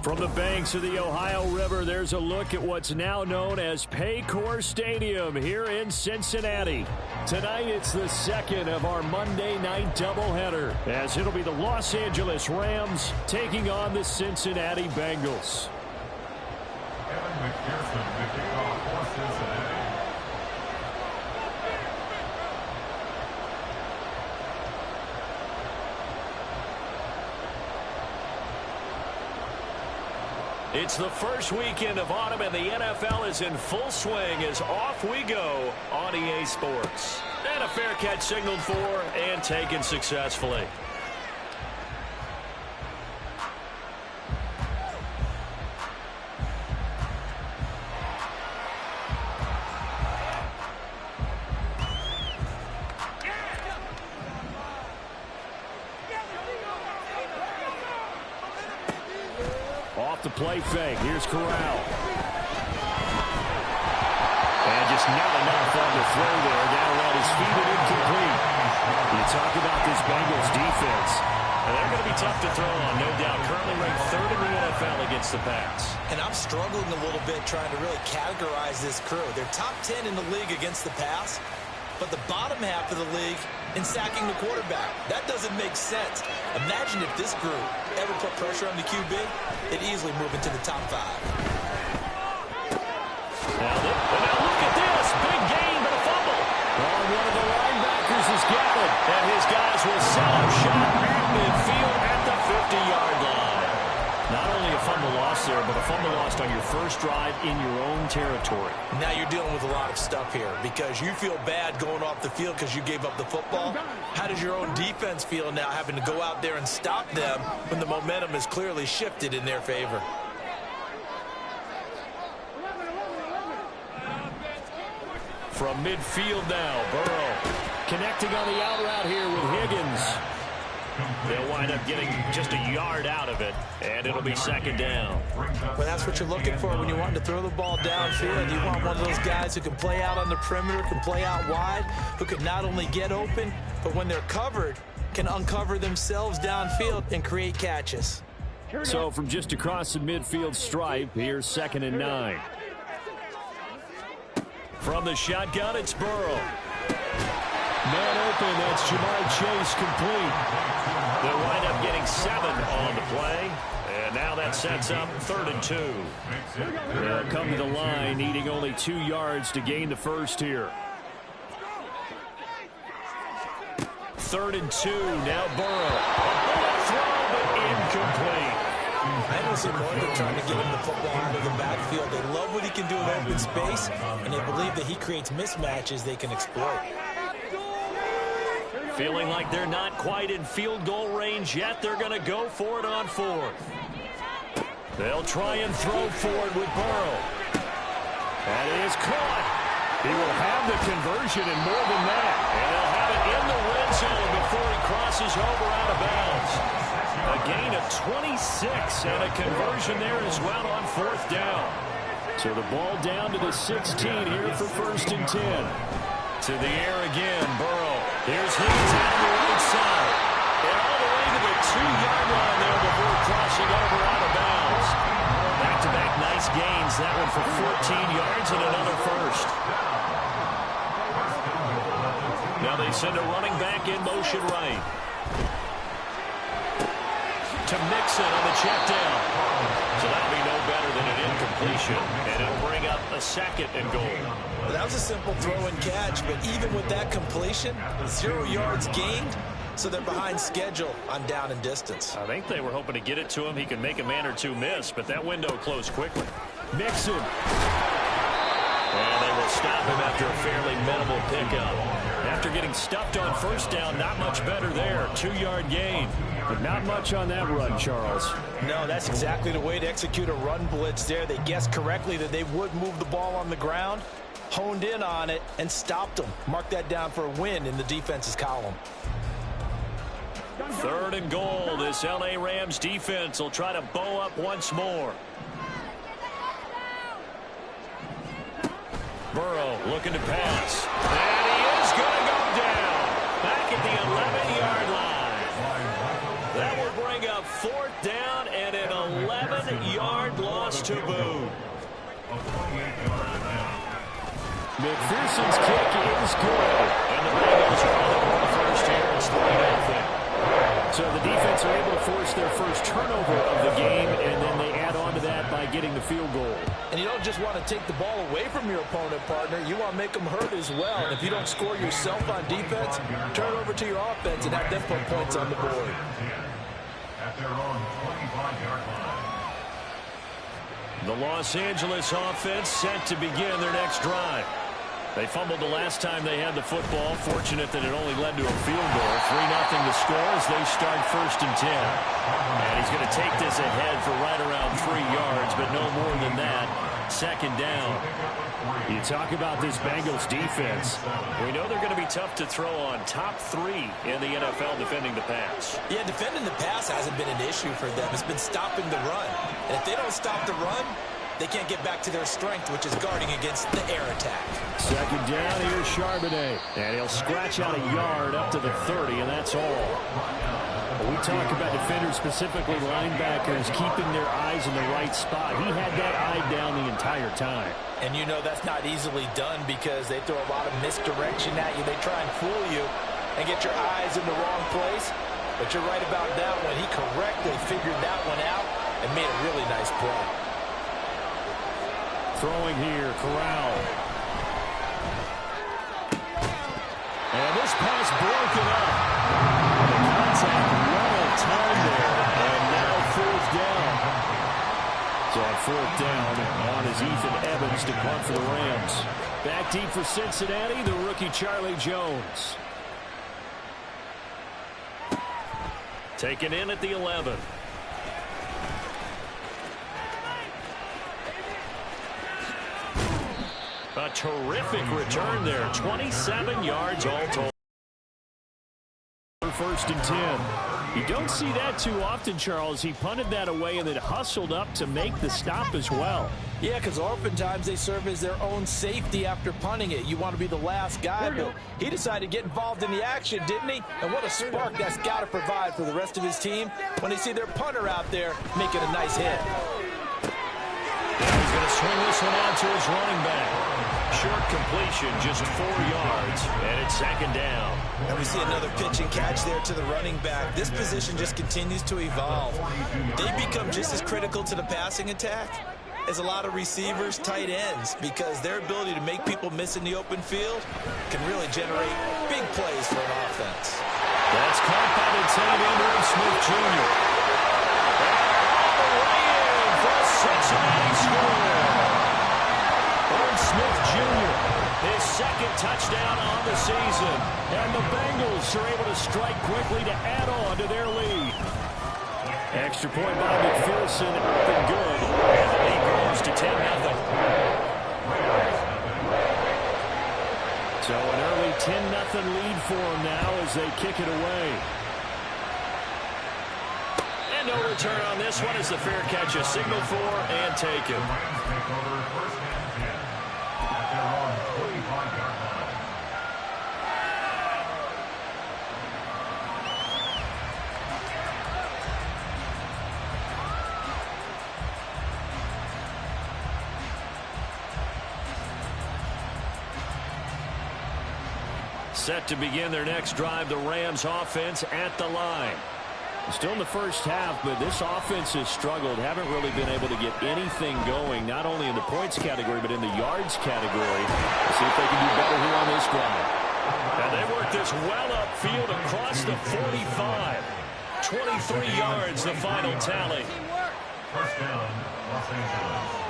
From the banks of the Ohio River, there's a look at what's now known as Paycor Stadium here in Cincinnati. Tonight, it's the second of our Monday night doubleheader, as it'll be the Los Angeles Rams taking on the Cincinnati Bengals. Kevin McPherson to kick off for Cincinnati. It's the first weekend of autumn, and the NFL is in full swing as off we go on EA Sports. And a fair catch signaled for and taken successfully. Off the play fake. Here's Corral. And just not enough on the throw there. Down around his feet and incomplete. You talk about this Bengals defense. And they're going to be tough to throw on, no doubt. Currently ranked third in the NFL against the pass. And I'm struggling a little bit trying to really categorize this crew. They're top 10 in the league against the pass, but the bottom half of the league in sacking the quarterback. That doesn't make sense. Imagine if this group ever put pressure on the QB, they'd easily move into the top 5. Now look at this. Big gain, but a fumble. Well, one of the linebackers is gathered, and his guys will set up shot at midfield at the 50-yard line. Not only a fumble loss there, but a fumble lost on your first drive in your own territory. Now you're dealing with a lot of stuff here because you feel bad going off the field because you gave up the football. How does your own defense feel now having to go out there and stop them when the momentum is clearly shifted in their favor? From midfield now, Burrow connecting on the out route here with Higgins. They'll wind up getting just a yard out of it, and it'll be second down. Well, that's what you're looking for when you want to throw the ball downfield. You want one of those guys who can play out on the perimeter, can play out wide, who can not only get open, but when they're covered, can uncover themselves downfield and create catches. So from just across the midfield stripe, here's 2nd and 9. From the shotgun, it's Burrow. Man open, that's Jamar Chase complete. They'll wind up getting 7 on the play. And now that sets up 3rd and 2. They'll come to the line, needing only 2 yards to gain the first here. 3rd and 2, now Burrow. A throw, but incomplete. I don't see more than trying to get him the football out of the backfield. They love what he can do in open space, and they believe that he creates mismatches they can exploit. Feeling like they're not quite in field goal range yet. They're going to go for it on 4th. They'll try and throw forward with Burrow. That is caught. He will have the conversion and more than that. And they'll have it in the red zone before he crosses over out of bounds. A gain of 26 and a conversion there as well on 4th down. So the ball down to the 16 here for 1st and 10. To the air again, Burrow. Here's Higgins out on the right side. And all the way to the 2-yard line there before crossing over out of bounds. Back-to-back nice gains. That one for 14 yards and another first. Now they send a running back in motion right. To Mixon on the check down. So that'll be no better than an incompletion. And it'll bring up a 2nd and goal. Well, that was a simple throw and catch, but even with that completion, 0 yards gained, so they're behind schedule on down and distance. I think they were hoping to get it to him. He could make a man or two miss, but that window closed quickly. Mixon. And they will stop him after a fairly minimal pickup. After getting stuffed on 1st down, not much better there. 2-yard gain. But not much on that run, Charles. No, that's exactly the way to execute a run blitz there. They guessed correctly that they would move the ball on the ground, honed in on it, and stopped them. Mark that down for a win in the defense's column. Third and goal. This L.A. Rams defense will try to bow up once more. Burrow looking to pass. And he is going to go down. Back at the 11-yard line. That will bring up fourth down and an 11-yard loss to boot. McPherson's kick is good. And the Bengals are on the board first here. It's 3-0. So the defense are able to force their first turnover of the game, and then they add on to that by getting the field goal. And you don't just want to take the ball away from your opponent, partner. You want to make them hurt as well. And if you don't score yourself on defense, turn it over to your offense and have them put points on the board. At their own 25-yard line. The Los Angeles offense set to begin their next drive. They fumbled the last time they had the football. Fortunate that it only led to a field goal. 3-0 to score as they start 1st and 10. And he's going to take this ahead for right around 3 yards, but no more than that. 2nd down. You talk about this Bengals defense. We know they're going to be tough to throw on. Top 3 in the NFL defending the pass. Yeah, defending the pass hasn't been an issue for them. It's been stopping the run. And if they don't stop the run, they can't get back to their strength, which is guarding against the air attack. 2nd down, here's Charbonnet. And he'll scratch out a yard up to the 30, and that's all. We talk about defenders, specifically linebackers, keeping their eyes in the right spot. He had that eye down the entire time. And you know that's not easily done because they throw a lot of misdirection at you. They try and fool you and get your eyes in the wrong place. But you're right about that one. He correctly figured that one out and made a really nice play. Throwing here, Corral. And this pass broken up. The contact well timed there, and now 4th down. So on 4th down, on is Ethan Evans to punt for the Rams. Back deep for Cincinnati, the rookie Charlie Jones. Taken in at the 11. A terrific return there. 27 yards all total. 1st and 10. You don't see that too often, Charles. He punted that away and then hustled up to make the stop as well. Yeah, because oftentimes they serve as their own safety after punting it. You want to be the last guy, but he decided to get involved in the action, didn't he? And what a spark that's got to provide for the rest of his team when they see their punter out there making a nice hit. He's going to swing this one out to his running back. Short completion, just 4 yards, and it's 2nd down. And we see another pitch and catch there to the running back. This position just continues to evolve. They become just as critical to the passing attack as a lot of receivers, tight ends, because their ability to make people miss in the open field can really generate big plays for an offense. That's caught by the tight end, Irv Smith Jr. All the way in for a Cincinnati score. Irv Smith Jr., his 2nd touchdown on the season. And the Bengals are able to strike quickly to add on to their lead. Extra point by McPherson, up and good. And the lead grows to 10-0. So an early 10-0 lead for them now as they kick it away. And no return on this one as the fair catch is signaled for and taken. Set to begin their next drive, the Rams offense at the line. Still in the first half, but this offense has struggled. Haven't really been able to get anything going, not only in the points category, but in the yards category. Let's see if they can do better here on this drive. And they work this well upfield across the 45. 23 yards, the final tally. 1st down, Los Angeles.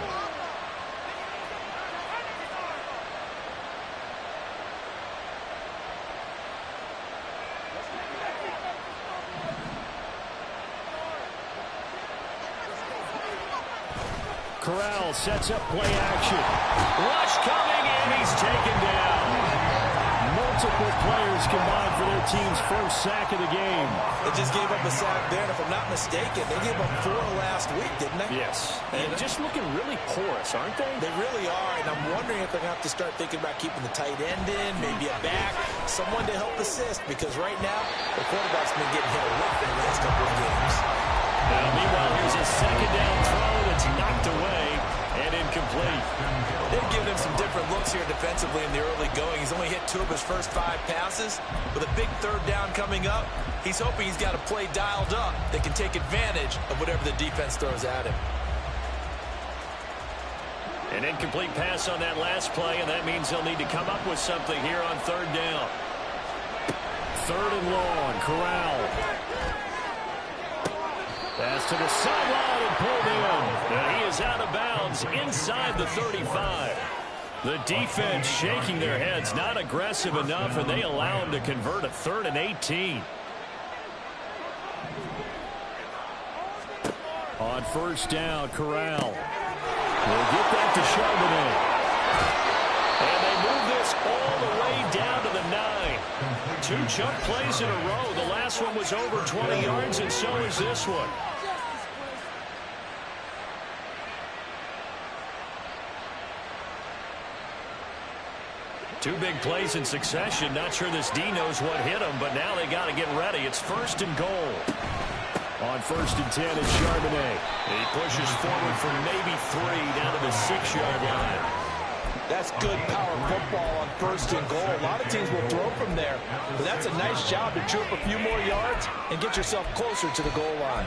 Corral sets up play action. Rush coming, and he's taken down. multiple players combined for their team's first sack of the game. They just gave up a sack there, and if I'm not mistaken, they gave up 4 last week, didn't they? Yes. And just looking really porous, aren't they? They really are, and I'm wondering if they're going to have to start thinking about keeping the tight end in, maybe a back, someone to help assist, because right now, the quarterback's been getting hit a lot in the last couple of games. Now, meanwhile, here's a second down throw that's knocked away and incomplete. They've given him some different looks here defensively in the early going. He's only hit 2 of his first 5 passes. With a big third down coming up, he's hoping he's got a play dialed up that can take advantage of whatever the defense throws at him. An incomplete pass on that last play, and that means they'll need to come up with something here on third down. Third and long, Corral. Pass to the sideline and pulled in. And he is out of bounds inside the 35. The defense shaking their heads, not aggressive enough, and they allow him to convert a 3rd and 18. On first down, Corral will get back to Charbonnet. And they move this all the way down to the 9. 2 chunk plays in a row. The last one was over 20 yards, and so is this one. Two big plays in succession. Not sure this D knows what hit him, but now they got to get ready. It's 1st and goal. On 1st and 10, it's Charbonnet. He pushes forward for maybe 3 down to the 6-yard line. That's good power football on 1st and goal. A lot of teams will throw from there, but that's a nice job to chew up a few more yards and get yourself closer to the goal line.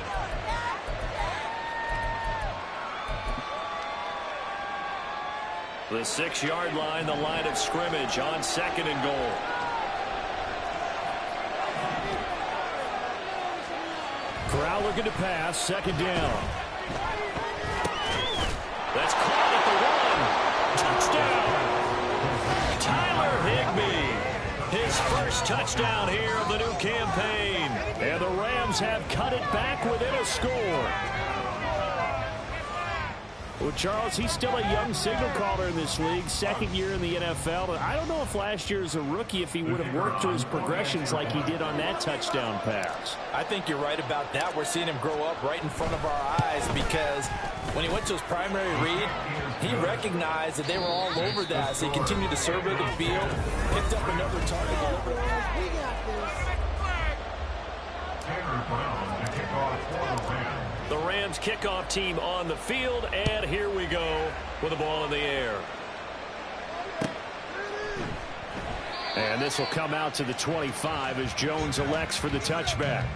The 6-yard line, the line of scrimmage on 2nd and goal. Corral looking to pass, 2nd down. That's caught at the 1. Touchdown! Tyler Higbee. His first touchdown here of the new campaign. And the Rams have cut it back within a score. Well, Charles, he's still a young signal caller in this league, 2nd year in the NFL. But I don't know if last year as a rookie, if he would have worked through his progressions like he did on that touchdown pass. I think you're right about that. We're seeing him grow up right in front of our eyes because when he went to his primary read, he recognized that they were all over that. So he continued to survey the field, picked up another target. The Rams kickoff team on the field, and here we go with the ball in the air. And this will come out to the 25 as Jones elects for the touchback.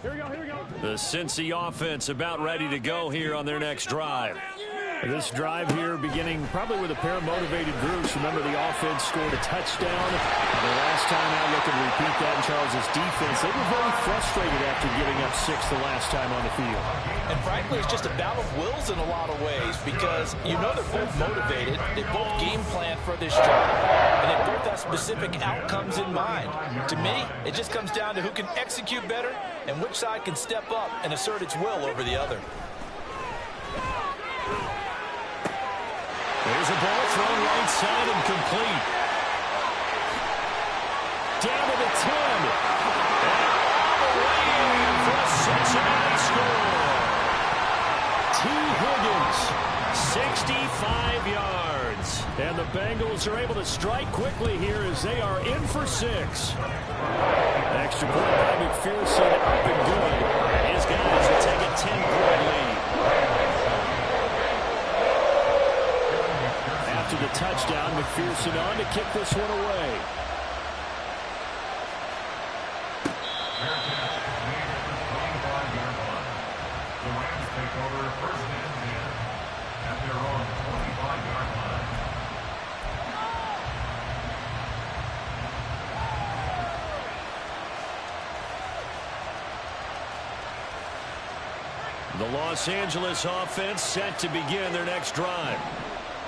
Here we go. The Cincy offense about ready to go here on their next drive. This drive here beginning probably with a pair of motivated groups. Remember, the offense scored a touchdown. The last time out, you can repeat that in Charles's defense. They were very frustrated after giving up 6 the last time on the field. And frankly, it's just a battle of wills in a lot of ways because you know they're both motivated. They both game plan for this drive. And they both have specific outcomes in mind. To me, it just comes down to who can execute better and which side can step up and assert its will over the other. There's a ball thrown right side and complete. Down to the 10. And all the way for a Cincinnati score. T. Higgins, 65 yards. And the Bengals are able to strike quickly here as they are in for 6. Extra point by McPherson, up and good. His guys will take a 10-point lead. After the touchdown, McPherson on to kick this one away. The Rams take over 1st and 10 at their own 25-yard line. The Los Angeles offense set to begin their next drive.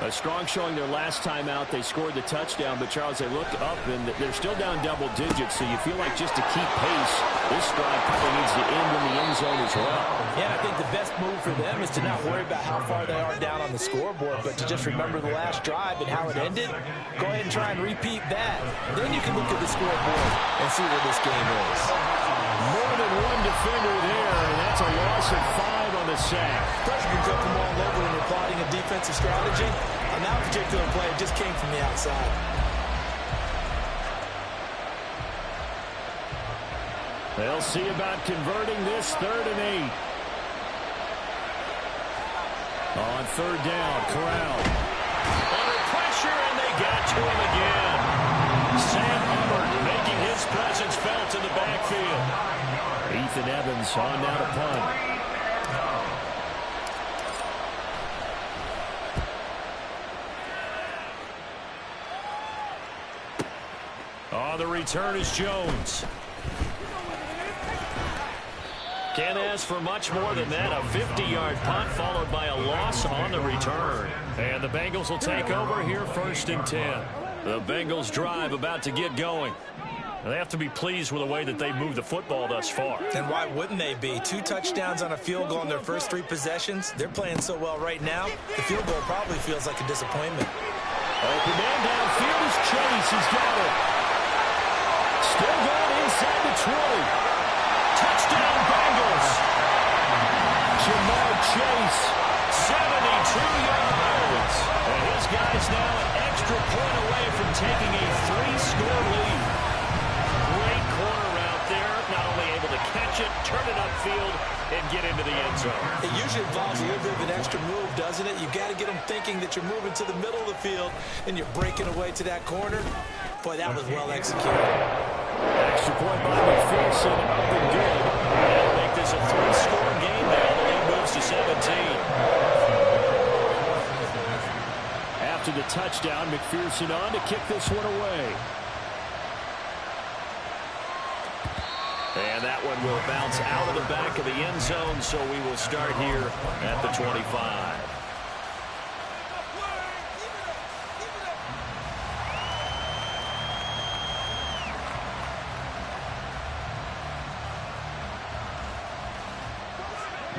A strong showing their last time out. They scored the touchdown, but Charles, they look up and they're still down double digits, so you feel like just to keep pace, this drive probably needs to end in the end zone as well. Yeah, and I think the best move for them is to not worry about how far they are down on the scoreboard, but to just remember the last drive and how it ended. Go ahead and try and repeat that. Then you can look at the scoreboard and see where this game is. More than one defender there, and that's a loss of 5 on the sack. Pressure can come from all over when you're plotting a defensive strategy. On that particular play, it just came from the outside. They'll see about converting this 3rd and 8. On 3rd down, Corral. Under pressure, and they got to him again. Sam Hubbard making his presence felt in the backfield. Ethan Evans on now to punt. On the return is Jones. Can't ask for much more than that. A 50-yard punt followed by a loss on the return. And the Bengals will take over here 1st and 10. The Bengals drive about to get going. They have to be pleased with the way that they've moved the football thus far. And why wouldn't they be? 2 touchdowns on a field goal in their first 3 possessions. They're playing so well right now, the field goal probably feels like a disappointment. Open man downfield is Chase. He's got it. Still going inside the 20. Touchdown Bengals. Jamar Chase, 72 yards. And his guy's now an extra point away from taking a 3-score lead. Great corner out there. Not only able to catch it, turn it upfield, and get into the end zone. It usually involves a little bit of an extra move, doesn't it? You've got to get them thinking that you're moving to the middle of the field and you're breaking away to that corner. Boy, that was well executed. Extra point by McPherson, up and good. That'll make this a 3-score game now. The lead moves to 17. After the touchdown, McPherson on to kick this one away. And that one will bounce out of the back of the end zone, so we will start here at the 25.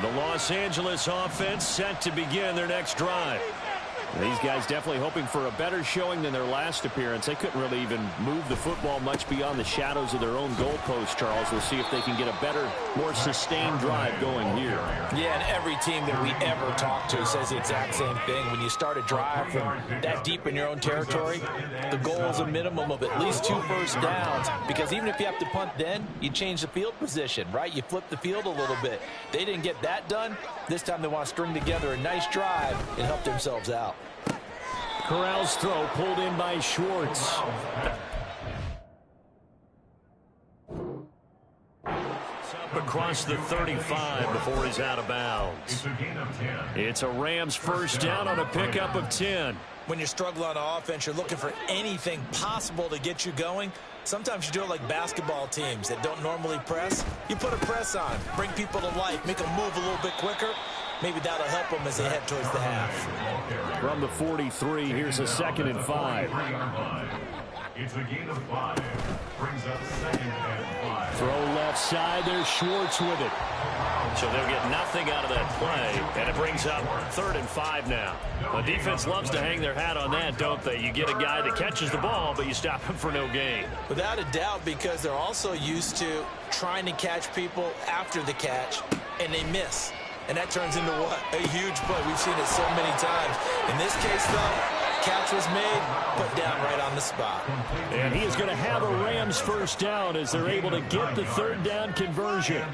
The Los Angeles offense set to begin their next drive. These guys definitely hoping for a better showing than their last appearance. They couldn't really even move the football much beyond the shadows of their own goalpost, Charles. We'll see if they can get a better, more sustained drive going here. Yeah, and every team that we ever talk to says the exact same thing. When you start a drive from that deep in your own territory, the goal is a minimum of at least 2 first downs, because even if you have to punt then, you change the field position, right? You flip the field a little bit. They didn't get that done. This time they want to string together a nice drive and help themselves out. Corral's throw pulled in by Schwartz. Up across the 35 before he's out of bounds. It's a Rams first down on a pickup of 10. When you're struggling on offense, you're looking for anything possible to get you going. Sometimes you do it like basketball teams that don't normally press. You put a press on, bring people to life, make them move a little bit quicker. Maybe that'll help them as they head towards the half. From the 43, here's a 2nd and 5. It's a gain of 5. Brings up 2nd and 5. Throw left side. There's Schwartz with it. So they'll get nothing out of that play, and it brings up 3rd and 5 now. The defense loves to hang their hat on that, don't they? You get a guy that catches the ball, but you stop him for no gain. Without a doubt, because they're also used to trying to catch people after the catch, and they miss. And that turns into what? A huge play. We've seen it so many times. In this case, though, catch was made, put down right on the spot. And he is going to have a Rams first down as they're able to get the 3rd down conversion.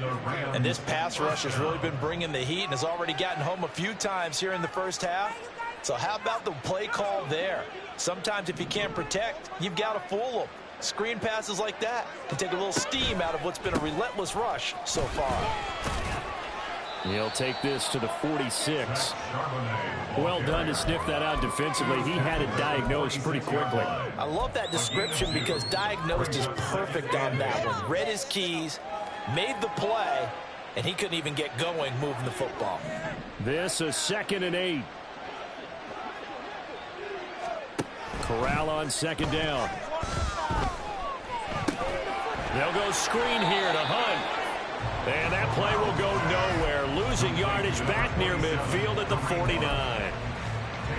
And this pass rush has really been bringing the heat and has already gotten home a few times here in the first half. So how about the play call there? Sometimes if you can't protect, you've got to fool them. Screen passes like that can take a little steam out of what's been a relentless rush so far. He'll take this to the 46. Well done to sniff that out defensively. He had it diagnosed pretty quickly. I love that description because diagnosed is perfect on that one. Read his keys, made the play, and he couldn't even get going moving the football. This a 2nd and 8. Corral on second down. They'll go screen here to Hunt. And that play will go nowhere. Losing yardage back near midfield at the 49.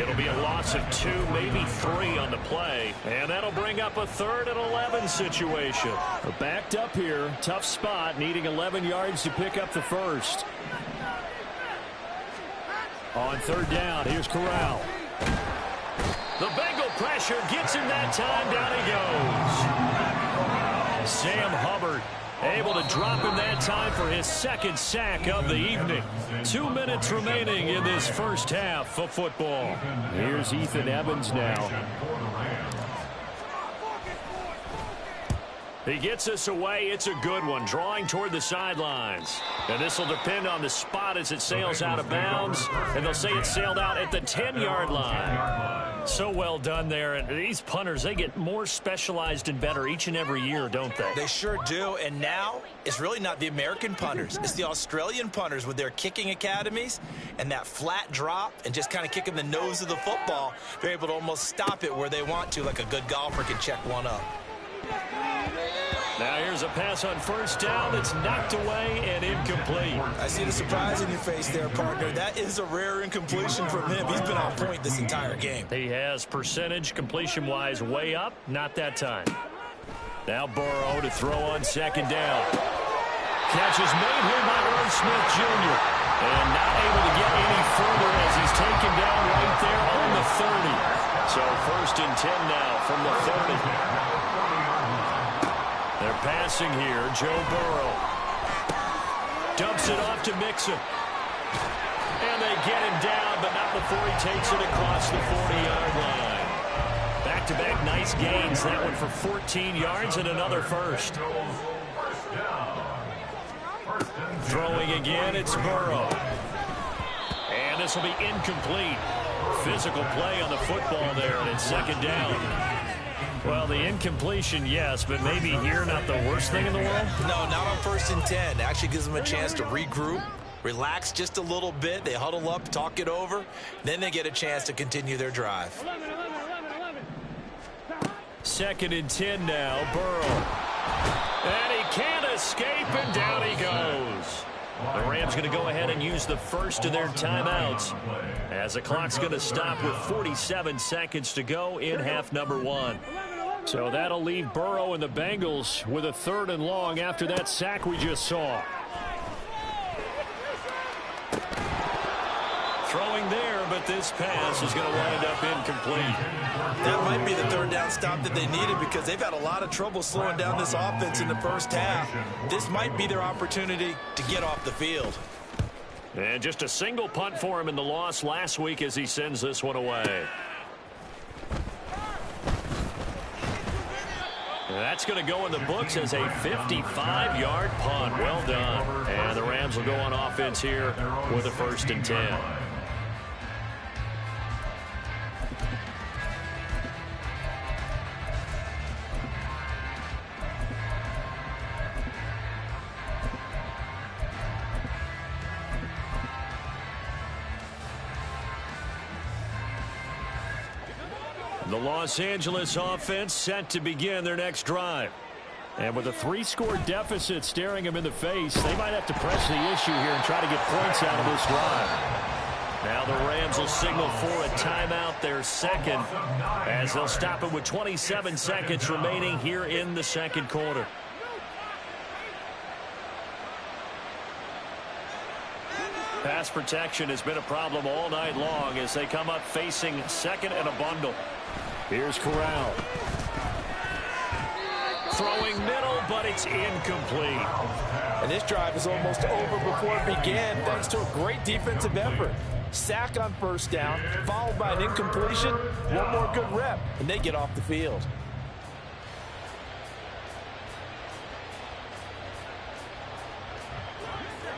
It'll be a loss of 2, maybe 3 on the play. And that'll bring up a 3rd and 11 situation. They're backed up here. Tough spot, needing 11 yards to pick up the first. On 3rd down, here's Corral. The Bengal pressure gets him that time. Down he goes. Sam Hubbard able to drop him that time for his 2nd sack of the evening. 2 minutes remaining in this first half of football. Here's Ethan Evans now. He gets us away. It's a good one, drawing toward the sidelines. And this will depend on the spot as it sails out of bounds. And they'll say it sailed out at the 10-yard line. So well done there. And these punters, they get more specialized and better each and every year, don't they? They sure do. And now it's really not the American punters. It's the Australian punters with their kicking academies and that flat drop and just kind of kicking the nose of the football. They're able to almost stop it where they want to, like a good golfer can check one up. Now here's a pass on 1st down that's knocked away and incomplete. I see the surprise in your face there, partner. That is a rare incompletion from him. He's been on point this entire game. He has percentage completion-wise way up. Not that time. Now Burrow to throw on 2nd down. Catch is made here by Irv Smith Jr. And not able to get any further as he's taken down right there on the 30. So 1st and 10 now from the 30. They're passing here. Joe Burrow dumps it off to Mixon. And they get him down, but not before he takes it across the 40-yard line. Back-to-back nice gains. That one for 14 yards and another first. Throwing again, it's Burrow. And this will be incomplete. Physical play on the football there, and it's 2nd down. Well, the incompletion, yes, but maybe here not the worst thing in the world? No, not on 1st and 10. It actually gives them a chance to regroup, relax just a little bit. They huddle up, talk it over. Then they get a chance to continue their drive. 2nd and 10 now, Burrow. And he can't escape, and down he goes. The Rams going to go ahead and use the first of their timeouts as the clock's going to stop with 47 seconds to go in half number 1. So that'll leave Burrow and the Bengals with a 3rd and long after that sack we just saw. Throwing there, but this pass is going to wind up incomplete. That might be the 3rd down stop that they needed because they've had a lot of trouble slowing down this offense in the first half. This might be their opportunity to get off the field. And just a single punt for him in the loss last week as he sends this one away. That's going to go in the books as a 55-yard punt. Well done. And the Rams will go on offense here with a 1st and 10. The Los Angeles offense set to begin their next drive. And with a 3-score deficit staring them in the face, they might have to press the issue here and try to get points out of this drive. Now the Rams will signal for a timeout, their 2nd, as they'll stop it with 27 seconds remaining here in the 2nd quarter. Pass protection has been a problem all night long as they come up facing 2nd and a bundle. Here's Corral. Throwing middle, but it's incomplete. And this drive is almost over before it began thanks to a great defensive effort. Sack on 1st down, followed by an incompletion. One more good rep, and they get off the field.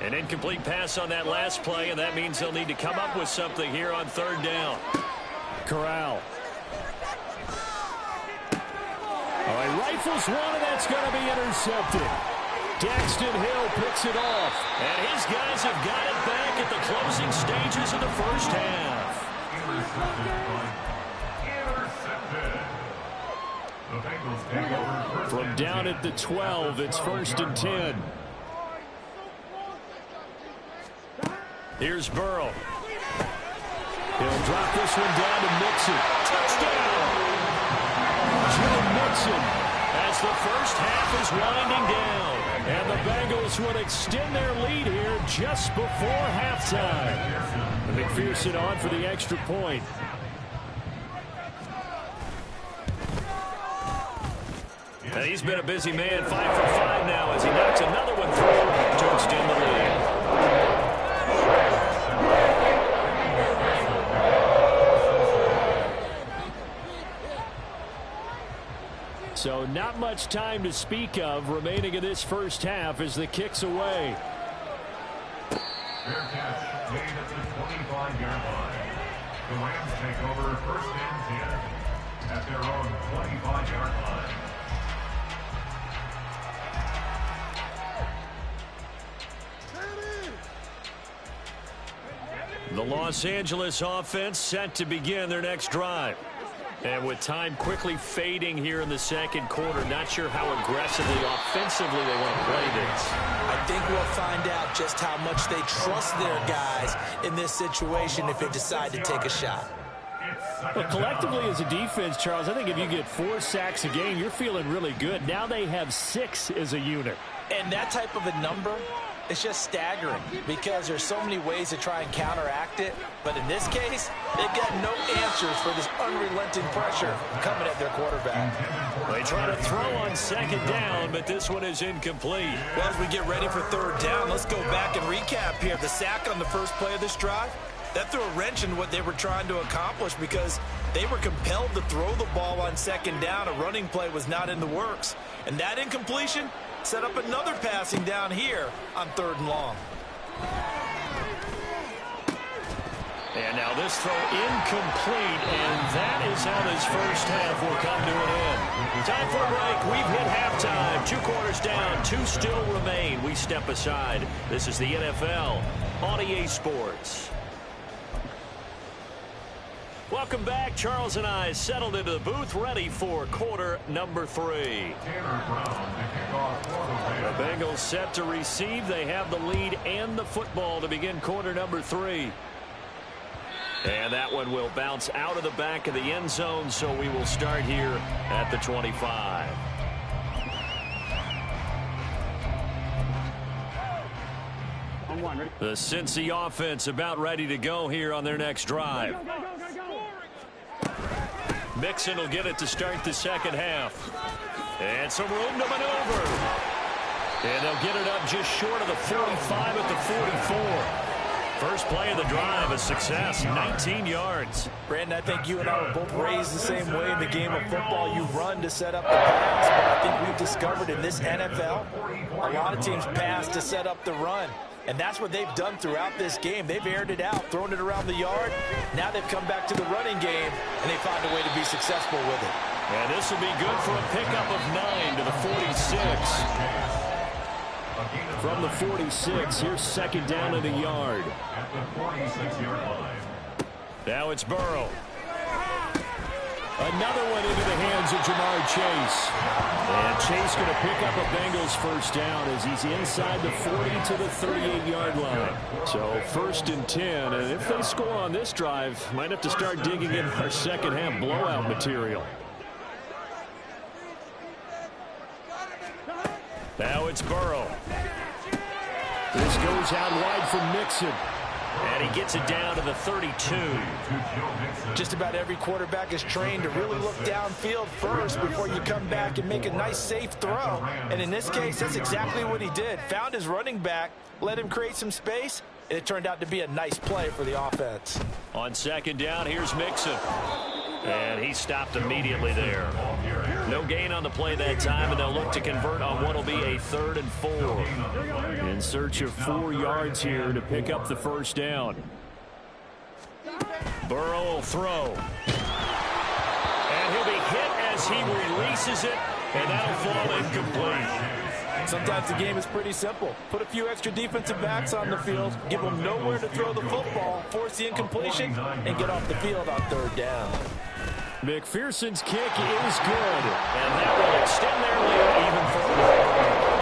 An incomplete pass on that last play, and that means they'll need to come up with something here on 3rd down. Corral. All right, rifles one, and that's going to be intercepted. Daxton Hill picks it off. And his guys have got it back at the closing stages of the first half. Intercepted. The Bengals take over first From and down 10 at the 12, it's 1st and 10. Here's Burrow. He'll drop this one down to Mixon. Touchdown! Joe Mixon as the first half is winding down. And the Bengals would extend their lead here just before halftime. And McPherson on for the extra point. Now he's been a busy man, 5 for 5 now as he knocks another one through to extend the lead. So not much time to speak of remaining in this first half as the kick's away. Fair catch made at the 25-yard line. The Rams take over first and 10 at their own 25-yard line. The Los Angeles offense set to begin their next drive. And with time quickly fading here in the second quarter, not sure how aggressively, offensively they want to play this. I think we'll find out just how much they trust their guys in this situation if they decide to take a shot. Well, collectively as a defense, Charles, I think if you get 4 sacks a game, you're feeling really good. Now they have 6 as a unit. And that type of a number, it's just staggering because there's so many ways to try and counteract it. But in this case, they've got no answers for this unrelenting pressure coming at their quarterback. They try to throw on second down, but this one is incomplete. Well, as we get ready for third down, let's go back and recap here. The sack on the first play of this drive, that threw a wrench in what they were trying to accomplish because they were compelled to throw the ball on second down. A running play was not in the works. And that incompletion set up another passing down here on third and long. And now this throw incomplete, and that is how this first half will come to an end. Time for a break. We've hit halftime. 2 quarters down, 2 still remain. We step aside. This is the NFL on EA Sports. Welcome back. Charles and I settled into the booth, ready for quarter number 3. The Bengals set to receive. They have the lead and the football to begin quarter number 3. And that one will bounce out of the back of the end zone, so we will start here at the 25. The Cincy offense about ready to go here on their next drive. Mixon will get it to start the second half. And some room to maneuver. And they'll get it up just short of the 45 at the 44. First play of the drive, a success, 19 yards. Brandon, I think you and I were both raised the same way in the game of football. You run to set up the pass, but I think we've discovered in this NFL, a lot of teams pass to set up the run. And that's what they've done throughout this game. They've aired it out, thrown it around the yard. Now they've come back to the running game, and they found a way to be successful with it. And this will be good for a pickup of 9 to the 46. From the 46, here's second down in a yard. At the 46-yard line. Now it's Burrow. Another one into the hands of Jamar Chase. And Chase going to pick up a Bengals first down as he's inside the 40 to the 38-yard line. So first and 10. And if they score on this drive, might have to start digging in our second half blowout material. Now it's Burrow. This goes out wide for Mixon. And he gets it down to the 32. Just about every quarterback is trained to really look downfield first before you come back and make a nice, safe throw. And in this case, that's exactly what he did. Found his running back, let him create some space, and it turned out to be a nice play for the offense. On second down, here's Mixon. And he stopped immediately there. No gain on the play that time, and they'll look to convert on what will be a 3rd and 4. In search of 4 yards here to pick up the first down. Burrow will throw. And he'll be hit as he releases it, and that'll fall incomplete. Sometimes the game is pretty simple. Put a few extra defensive backs on the field, give them nowhere to throw the football, force the incompletion, and get off the field on third down. McPherson's kick is good, and that will extend their lead even further.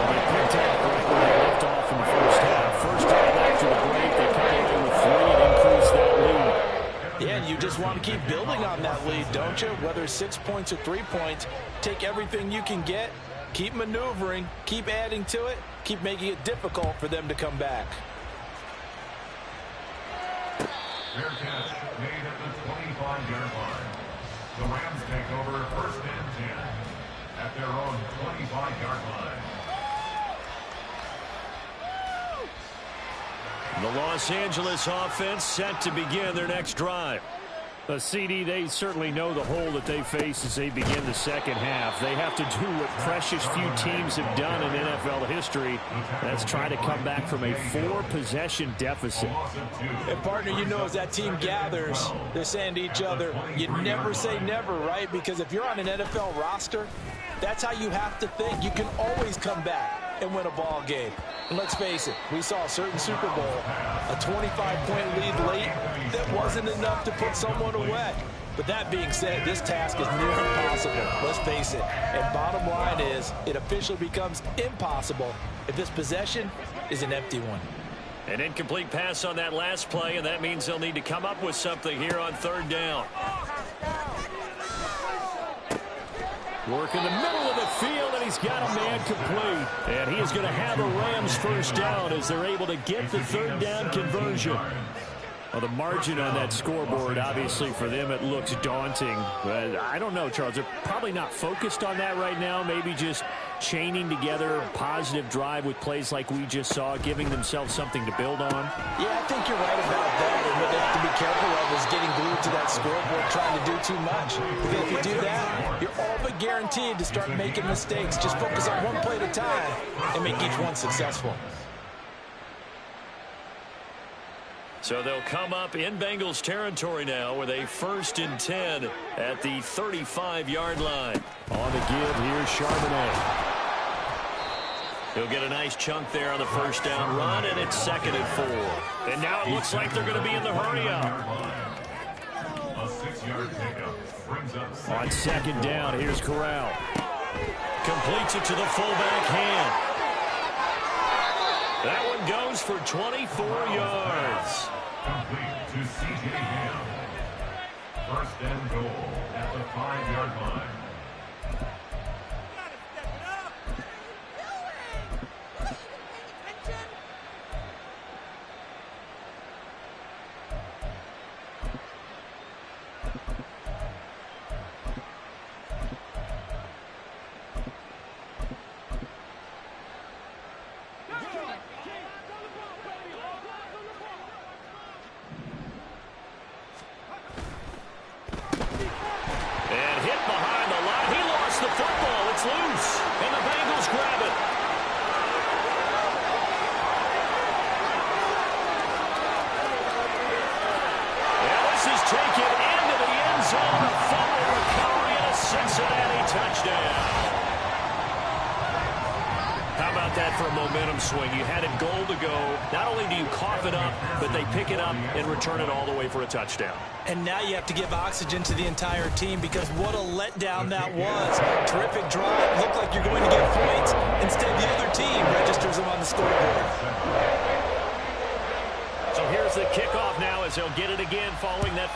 They picked up right where they left off in the first half. First half after the break, they come away with 3 and increase that lead. Yeah, and you just want to keep building on that lead, don't you? Whether it's 6 points or 3 points, take everything you can get, keep maneuvering, keep adding to it, keep making it difficult for them to come back. Fair catch made at the 25-yard line. The Rams take over first and 10 at their own 25-yard line. The Los Angeles offense set to begin their next drive. CD, they certainly know the hole that they face as they begin the second half. They have to do what precious few teams have done in NFL history. That's try to come back from a 4-possession deficit. And, partner, you know as that team gathers, they're saying to each other, you never say never, right? Because if you're on an NFL roster, that's how you have to think. You can always come back and win a ball game. And let's face it, we saw a certain Super Bowl, a 25-point lead late that wasn't enough to put someone away. But that being said, this task is near impossible. Let's face it. And bottom line is, it officially becomes impossible if this possession is an empty one. An incomplete pass on that last play, and that means they'll need to come up with something here on third down. Work in the middle of the field, and he's got a man complete. And he is going to have a Rams first down as they're able to get the third down conversion. Well, the margin on that scoreboard, obviously, for them, it looks daunting. But I don't know, Charles. They're probably not focused on that right now. Maybe just chaining together a positive drive with plays like we just saw, giving themselves something to build on. Yeah, I think you're right about that. And what they have to be careful of is getting glued to that scoreboard, trying to do too much. Because if you do that, you're all but guaranteed to start making mistakes. Just focus on one play at a time and make each one successful. So they'll come up in Bengals territory now with a 1st and 10 at the 35-yard line. On the give, here's Charbonnet. He'll get a nice chunk there on the first down run, and it's 2nd and 4. And now it looks like they're going to be in the hurry-up. A 6-yard pickup brings up On 2nd down, here's Corral. Completes it to the fullback hand. That one goes for 24 yards. complete to C.J. Ham. 1st and goal at the 5-yard line. For a momentum swing. You had a goal to go. Not only do you cough it up, but they pick it up and return it all the way for a touchdown. And now you have to give oxygen to the entire team because what a letdown that was. Terrific drive. Looked like you're going to get points. Instead, the other team registers them on the scoreboard. So here's the kickoff now as they'll get it again following that